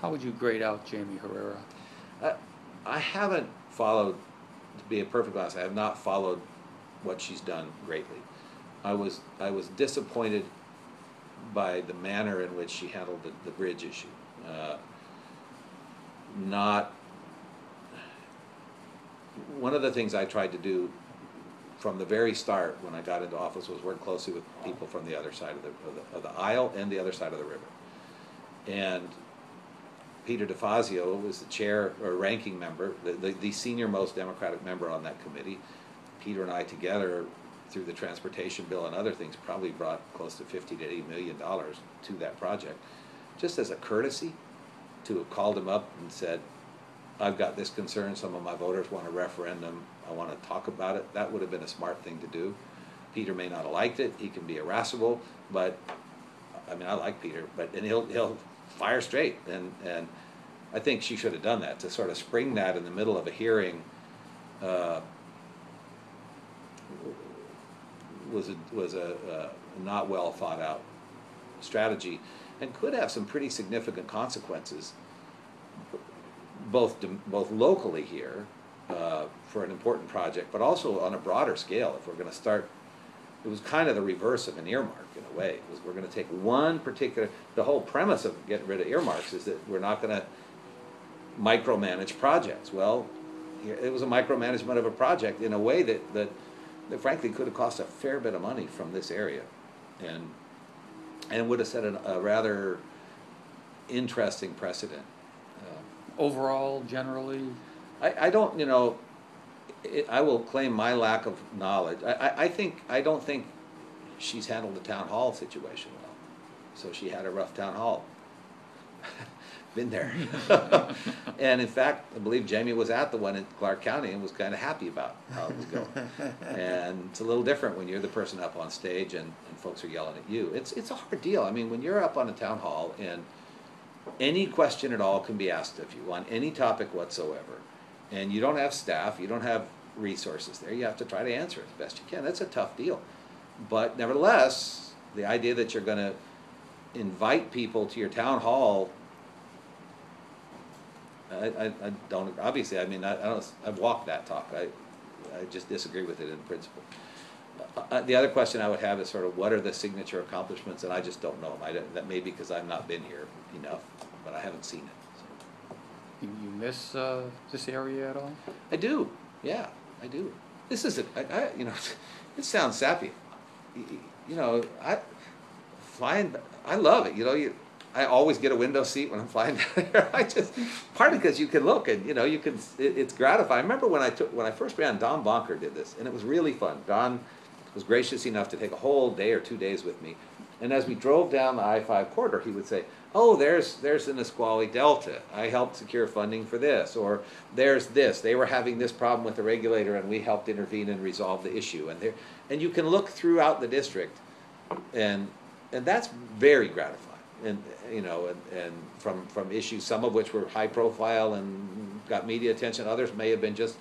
How would you grade out Jamie Herrera? I haven't followed, to be perfectly honest, I have not followed what she's done greatly. I was disappointed by the manner in which she handled the bridge issue. Not one of the things I tried to do from the very start when I got into office was work closely with people from the other side of the aisle and the other side of the river. And Peter DeFazio was the chair or ranking member, the senior most Democratic member on that committee. Peter and I together, through the transportation bill and other things, probably brought close to $50 to $80 million to that project. Just as a courtesy to have called him up and said, I've got this concern, some of my voters want a referendum, I want to talk about it. That would have been a smart thing to do. Peter may not have liked it, he can be irascible, but I mean, I like Peter, and he'll fire straight, and I think she should have done that. To sort of spring that in the middle of a hearing was a not well thought out strategy, and could have some pretty significant consequences, both locally here for an important project, but also on a broader scale. If we're going to start, it was kind of the reverse of an earmark in a way. It was, we're going to take one particular, the whole premise of getting rid of earmarks is that we're not going to micromanage projects. Well, it was a micromanagement of a project in a way that frankly could have cost a fair bit of money from this area, and would have set a rather interesting precedent. Overall, generally? I don't, I will claim my lack of knowledge. I don't think she's handled the town hall situation well. So she had a rough town hall. Been there. And in fact, I believe Jamie was at the one in Clark County and was kind of happy about how it was going. And it's a little different when you're the person up on stage and folks are yelling at you. It's a hard deal. I mean, when you're up on a town hall and any question at all can be asked of you on any topic whatsoever, and you don't have staff, you don't have resources there, you have to try to answer it as best you can. That's a tough deal. But nevertheless, the idea that you're going to invite people to your town hall, I don't, obviously, I mean, I've walked that talk. I just disagree with it in principle. The other question I would have is sort of what are the signature accomplishments, and I just don't know them. That may be because I've not been here enough, but I haven't seen it. So. You miss this area at all? I do, yeah, I do. This is, it sounds sappy. I love it, I always get a window seat when I'm flying down there. Partly because you can look and it's gratifying. I remember when I first ran, Don Bonker did this, and it was really fun. Don was gracious enough to take a whole day or 2 days with me, and as we drove down the I-5 corridor, he would say, "Oh, there's the Nisqually Delta. I helped secure funding for this," or "There's this. They were having this problem with the regulator, and we helped intervene and resolve the issue." And you can look throughout the district, and that's very gratifying. And from issues, some of which were high profile and got media attention, others may have been just,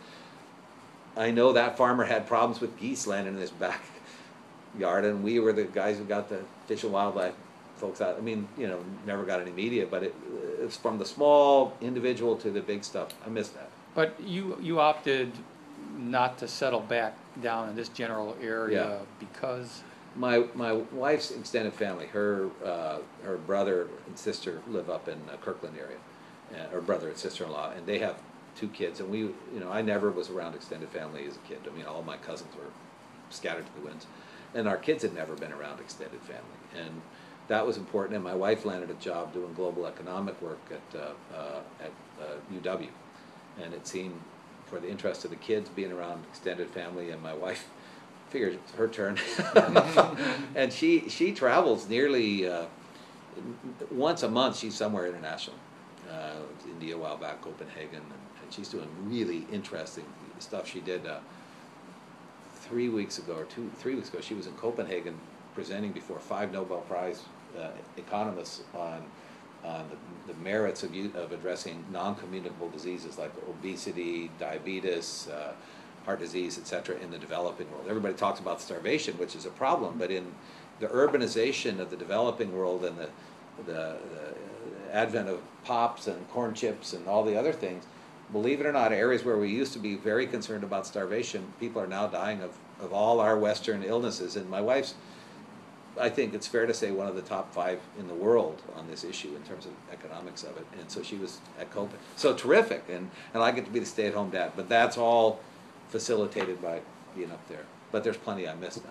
I know that farmer had problems with geese landing in his backyard, and we were the guys who got the Fish and Wildlife folks out. I mean, never got any media, but it's from the small individual to the big stuff. I miss that. But you opted not to settle back down in this general area because? My wife's extended family, her brother and sister live up in Kirkland area, her brother and sister-in-law, and they have 2 kids. And I never was around extended family as a kid. I mean, all my cousins were scattered to the winds, and our kids had never been around extended family, and that was important. And my wife landed a job doing global economic work at UW, and it seemed, for the interest of the kids, being around extended family, and my wife figured it's her turn. And she travels nearly once a month. She's somewhere international, India a while back, Copenhagen, and she's doing really interesting stuff. She did 3 weeks ago or 3 weeks ago, she was in Copenhagen presenting before 5 Nobel Prize economists on the merits of addressing non-communicable diseases like obesity, diabetes, heart disease, etc., in the developing world. Everybody talks about starvation, which is a problem, but in the urbanization of the developing world and advent of pops and corn chips and all the other things, believe it or not, areas where we used to be very concerned about starvation, people are now dying of all our Western illnesses. And my wife's, I think it's fair to say, one of the top 5 in the world on this issue in terms of economics of it. And so she was at COPA. So terrific, and I get to be the stay-at-home dad. But that's all facilitated by being up there. But there's plenty I missed now.